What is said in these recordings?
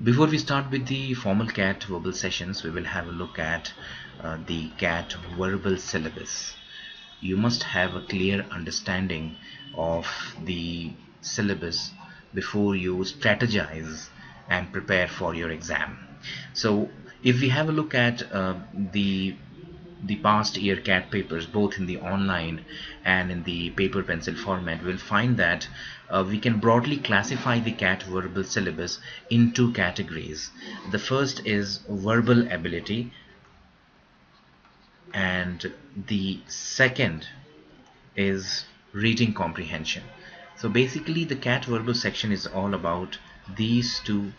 Before we start with the formal CAT verbal sessions, we will have a look at the CAT Verbal Syllabus. You must have a clear understanding of the syllabus before you strategize and prepare for your exam. So if we have a look at the past year CAT papers, both in the online and in the paper pencil format, we'll find that we can broadly classify the CAT verbal syllabus in two categories. The first is verbal ability, and the second is reading comprehension. So basically the CAT verbal section is all about these two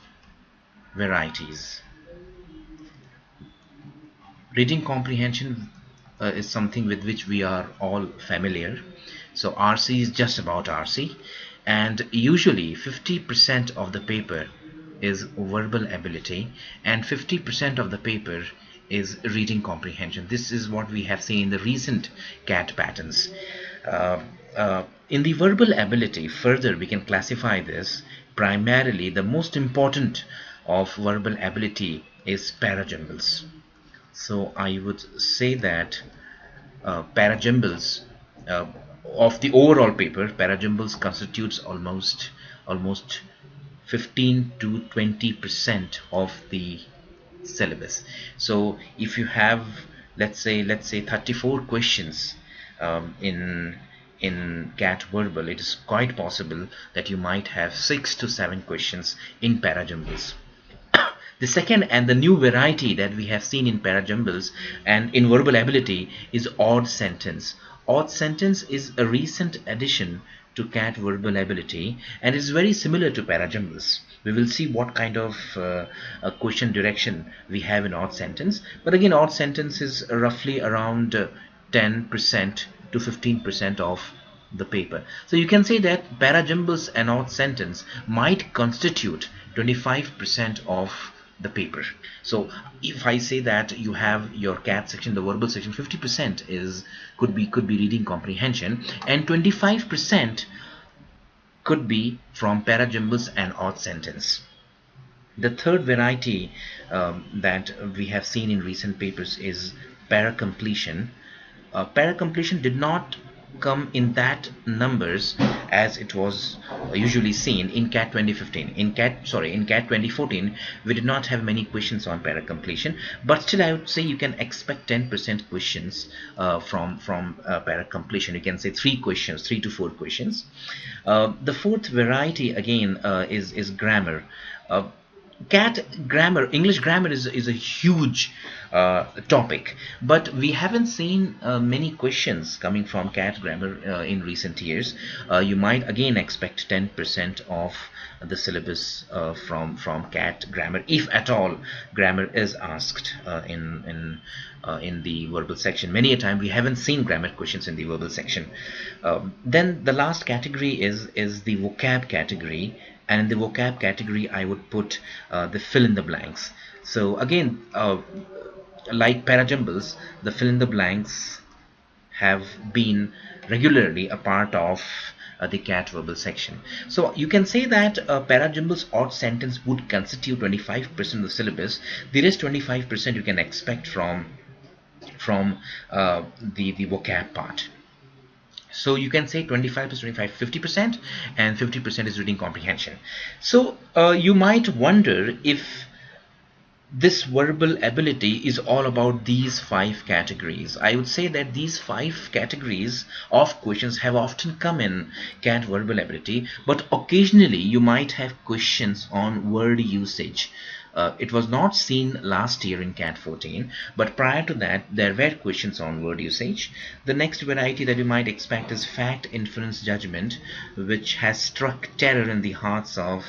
varieties. Reading comprehension is something with which we are all familiar. So RC is just about RC, and usually 50% of the paper is verbal ability and 50% of the paper is reading comprehension. This is what we have seen in the recent CAT patterns. In the verbal ability, further we can classify this. Primarily the most important of verbal ability is parajumbles. So I would say that parajumbles of the overall paper, parajumbles constitutes almost 15 to 20% of the syllabus. So if you have let's say 34 questions in CAT verbal, it is quite possible that you might have 6 to 7 questions in parajumbles. The second and the new variety that we have seen in parajumbles and in verbal ability is odd sentence. Odd sentence is a recent addition to CAT verbal ability and is very similar to parajumbles. We will see what kind of a question direction we have in odd sentence. But again, odd sentence is roughly around 10% to 15% of the paper. So you can say that parajumbles and odd sentence might constitute 25% of the paper. So if I say that you have your CAT section, the verbal section, 50% could be reading comprehension and 25% could be from parajumbles and odd sentence. The third variety that we have seen in recent papers is paracompletion. Paracompletion did not come in that numbers as it was usually seen in CAT 2015. In CAT 2014 we did not have many questions on paracompletion, but still I would say you can expect 10% questions from paracompletion. You can say 3 to 4 questions. The fourth variety again is grammar. CAT grammar, English grammar is a huge topic, but we haven't seen many questions coming from CAT grammar in recent years. You might again expect 10% of the syllabus from CAT grammar, if at all grammar is asked in the verbal section. Many a time we haven't seen grammar questions in the verbal section. Then the last category is the vocab category. And in the vocab category I would put the fill in the blanks. So again, like parajumbles, the fill in the blanks have been regularly a part of the CAT verbal section. So you can say that parajumbles odd sentence would constitute 25% of the syllabus. The rest 25% you can expect from the vocab part. So you can say 25 plus 25, 50%, and 50% is reading comprehension. So you might wonder if this verbal ability is all about these 5 categories. I would say that these 5 categories of questions have often come in CAT verbal ability, but occasionally you might have questions on word usage. It was not seen last year in CAT 14, but prior to that there were questions on word usage. The next variety that you might expect is fact inference judgment, which has struck terror in the hearts of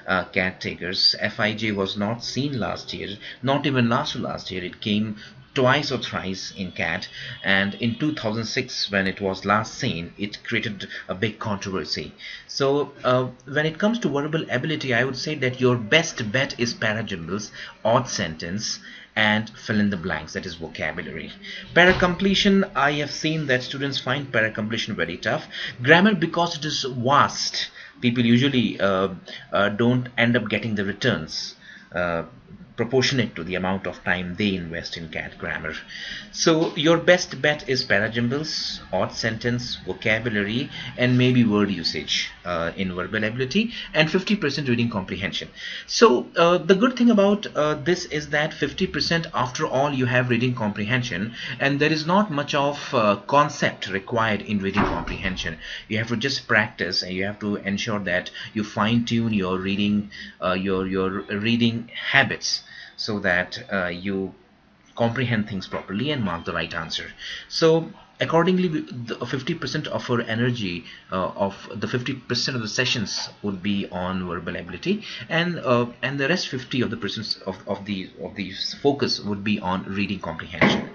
CAT takers. FIJ was not seen last year, not even last year. It came twice or thrice in CAT, and in 2006 when it was last seen, it created a big controversy. So when it comes to verbal ability, I would say that your best bet is parajumbles, odd sentence, and fill in the blanks, that is vocabulary. Paracompletion, I have seen that students find paracompletion very tough. Grammar, because it is vast, people usually don't end up getting the returns proportionate to the amount of time they invest in CAT grammar. So your best bet is parajumbles, odd sentence, vocabulary, and maybe word usage in verbal ability, and 50% reading comprehension. So the good thing about this is that 50% after all you have reading comprehension, and there is not much of concept required in reading comprehension. You have to just practice, and you have to ensure that you fine-tune your reading your reading habits, so that you comprehend things properly and mark the right answer. So accordingly, 50% of our energy, of the 50% of the sessions would be on verbal ability, and the rest 50 of the percent of the focus would be on reading comprehension.